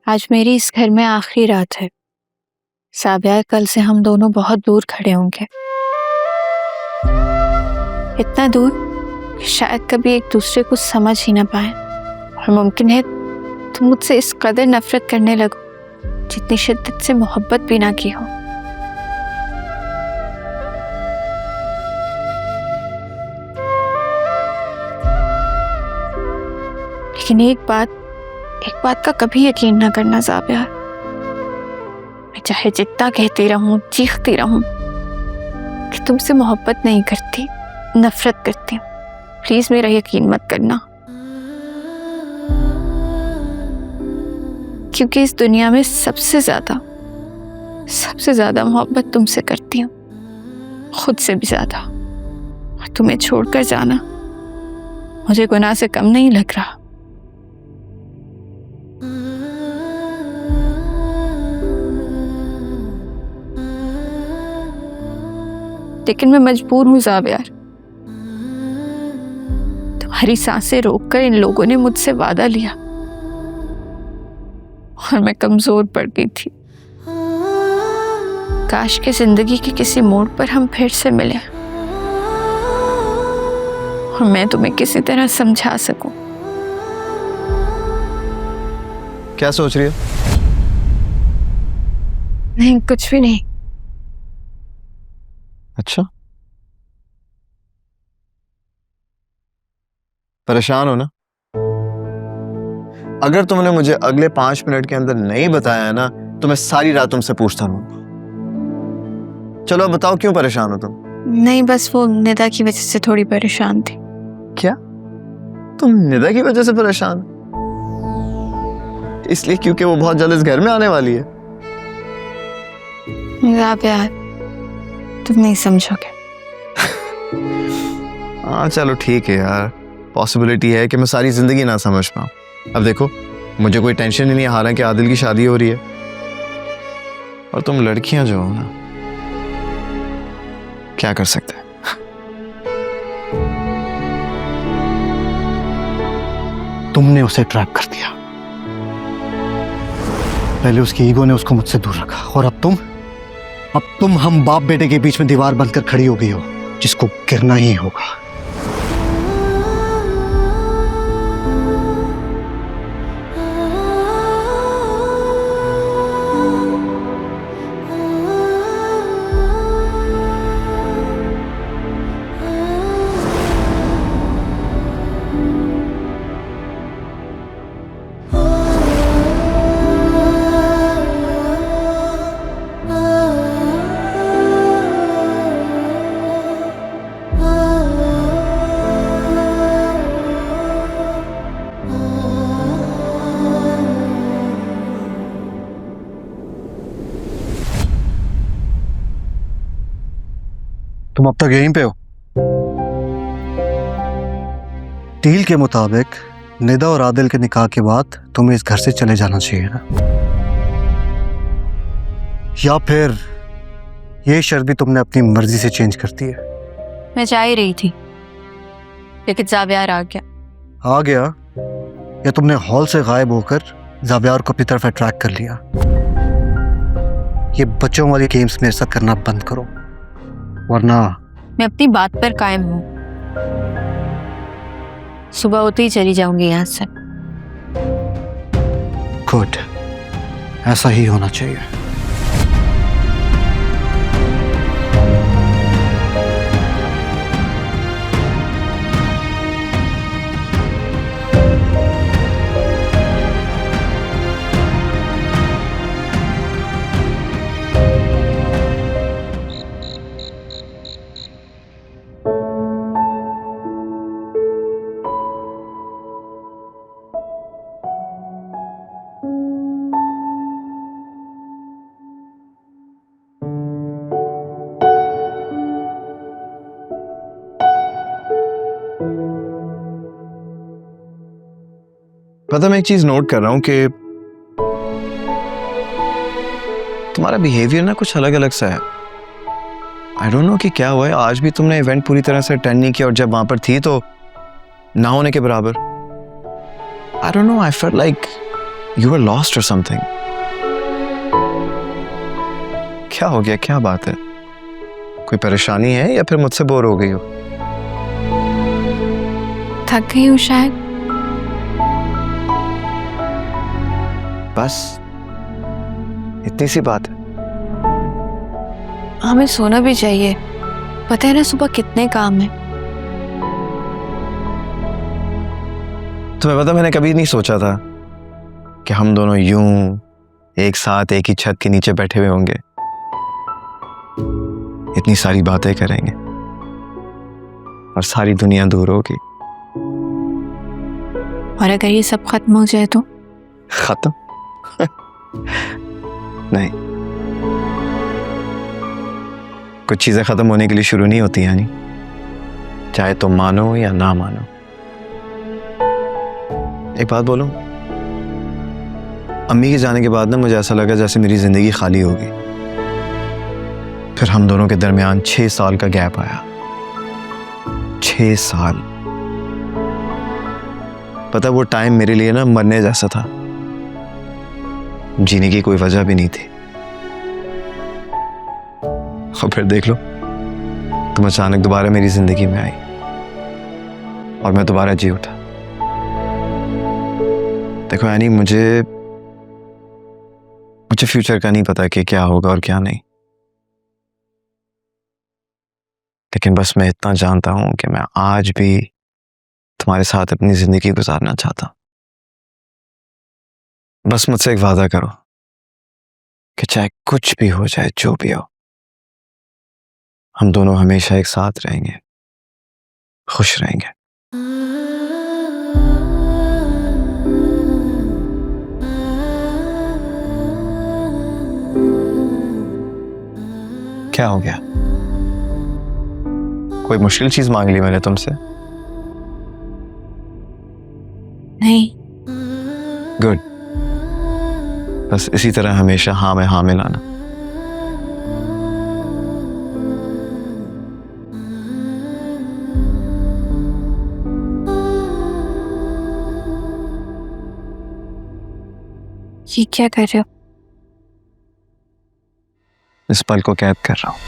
आज मेरी इस घर में आखिरी रात है। साबिया, कल से हम दोनों बहुत दूर खड़े होंगे, इतना दूर कि शायद कभी एक दूसरे को समझ ही ना पाए। और मुमकिन है तुम मुझसे इस कदर नफरत करने लगो जितनी शिद्दत से मोहब्बत भी ना की हो। लेकिन एक बात का कभी यकीन ना करना साबिया, मैं चाहे जितना कहती रहूं, चीखती रहूं कि तुमसे मोहब्बत नहीं करती, नफरत करती हूं, प्लीज मेरा यकीन मत करना। क्योंकि इस दुनिया में सबसे ज्यादा मोहब्बत तुमसे करती हूं, खुद से भी ज्यादा। और तुम्हें छोड़कर जाना मुझे गुनाह से कम नहीं लग रहा। लेकिन मैं मजबूर हूं साबिया। तुम्हारी सांसें रोककर इन लोगों ने मुझसे वादा लिया और मैं कमजोर पड़ गई थी। काश के जिंदगी के किसी मोड़ पर हम फिर से मिले और मैं तुम्हें किसी तरह समझा सकूं। क्या सोच रही है? नहीं, कुछ भी नहीं। अच्छा, परेशान हो ना? अगर तुमने मुझे अगले 5 मिनट के अंदर नहीं बताया ना तो मैं सारी रात तुमसे पूछता रहूंगा। चलो अब बताओ, क्यों परेशान हो तुम? नहीं, बस वो निदा की वजह से थोड़ी परेशान थी। क्या तुम निदा की वजह से परेशान? इसलिए क्योंकि वो बहुत जल्द इस घर में आने वाली है? साबिया, तुम नहीं समझोगे। हाँ चलो ठीक है यार, पॉसिबिलिटी है कि मैं सारी जिंदगी ना समझ पाऊं। अब देखो, मुझे कोई टेंशन ही नहीं है, हालांकि आदिल की शादी हो रही है। और तुम लड़कियां जो हो ना, क्या कर सकते हैं? तुमने उसे ट्रैप कर दिया। पहले उसकी ईगो ने उसको मुझसे दूर रखा और अब तुम हम बाप बेटे के बीच में दीवार बनकर खड़ी हो गई हो जिसको गिरना ही होगा। तुम अब तक यहीं पे हो? डील के मुताबिक निदा और आदिल के निकाह के बाद तुम्हें इस घर से चले जाना चाहिए ना? या फिर ये शर्त भी तुमने अपनी मर्जी से चेंज कर दी है? मैं जा ही रही थी लेकिन जाबियार आ गया। आ गया या तुमने हॉल से गायब होकर जाबियार को अपनी तरफ अट्रैक्ट कर लिया? ये बच्चों वाली गेम्स मेरे साथ करना बंद करो, वरना मैं अपनी बात पर कायम हूं। सुबह होते ही चली जाऊंगी यहां से। गुड, ऐसा ही होना चाहिए। पता, मैं एक चीज नोट कर रहा हूं कि तुम्हारा बिहेवियर ना कुछ अलग अलग सा है। आई डोंट नो कि क्या हुआ है। आज भी तुमने इवेंट पूरी तरह से अटेंड नहीं किया और जब वहां पर थी तो ना होने के बराबर। I don't know, I felt like You were lost or something. क्या हो गया, क्या बात है? कोई परेशानी है या फिर मुझसे बोर हो गई हो? थक गई हूँ शायद। बस इतनी सी बात है। हमें सोना भी चाहिए, पता है ना सुबह कितने काम है। तुम्हें पता, मैंने कभी नहीं सोचा था कि हम दोनों यूं एक साथ एक ही छत के नीचे बैठे हुए होंगे, इतनी सारी बातें करेंगे और सारी दुनिया दूर होगी। और अगर ये सब खत्म हो जाए तो? खत्म? नहीं, कुछ चीजें खत्म होने के लिए शुरू नहीं होती यानी, चाहे तुम मानो या ना मानो। एक बात बोलूं, अम्मी के जाने के बाद ना मुझे ऐसा लगा जैसे मेरी जिंदगी खाली होगी। फिर हम दोनों के दरमियान 6 साल का गैप आया। 6 साल। पता, वो टाइम मेरे लिए ना मरने जैसा था। जीने की कोई वजह भी नहीं थी। और फिर देख लो, तुम अचानक दोबारा मेरी जिंदगी में आई और मैं दोबारा जी उठा। देखो यानी मुझे फ्यूचर का नहीं पता कि क्या होगा और क्या नहीं, लेकिन बस मैं इतना जानता हूं कि मैं आज भी तुम्हारे साथ अपनी जिंदगी गुजारना चाहता हूं। बस मुझसे एक वादा करो कि चाहे कुछ भी हो जाए, जो भी हो, हम दोनों हमेशा एक साथ रहेंगे, खुश रहेंगे। क्या हो गया? कोई मुश्किल चीज मांग ली मैंने तुमसे? नहीं। गुड। बस इसी तरह हमेशा हाँ में हाँ मिलाना। ये क्या कर रहे हो? इस पल को कैद कर रहा हूं।